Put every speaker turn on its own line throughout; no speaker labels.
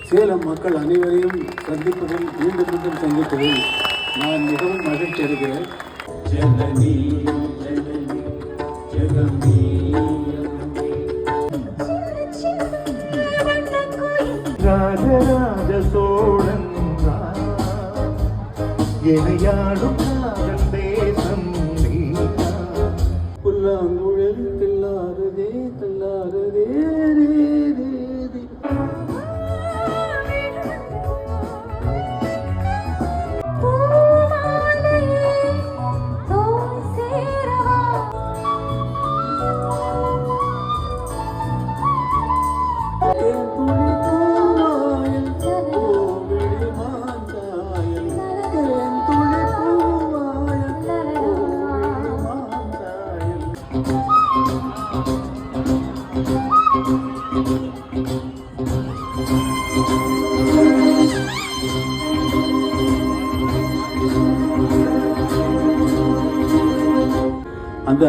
சேலம் மக்கள் அனைவரையும் சந்திப்பதில் மீண்டும் மீண்டும் சந்திப்பதில் நான் மிகவும் மகிழ்ச்சி அடைகிறேன். ஜனனி ஜனனி ஜெகமே
ராஜராஜ சோழன் எனையாடும் காதல் தேசம்
புல்லாங்குழல் தில்லாரதே தில்லாரதே அந்த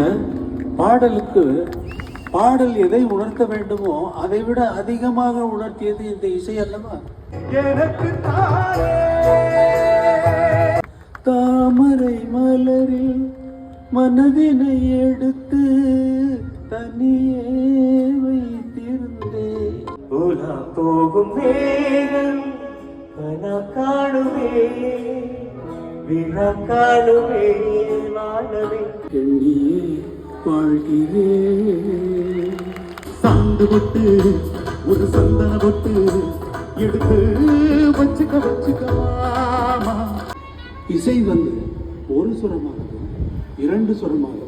பாடலுக்கு பாடல் எதை உணர்த்த வேண்டுமோ அதை விட அதிகமாக உணர்த்தியது இந்த இசை அல்லவா.
எனக்கு
தாமரை மலரில் மனதினை எடுத்து தனியே வைத்திருந்தே
உலா போகும் வேகம் கனா காணுவே விழா காணுவே வாழவே
எண்ணியே வாழ்கிறேன்.
சாந்து பொட்டு ஒரு சந்தன பொட்டு எடுத்து வச்சுக்கவாமா.
இசை வந்து ஒரு சுரமாகவும் 2 சுரமாகவும்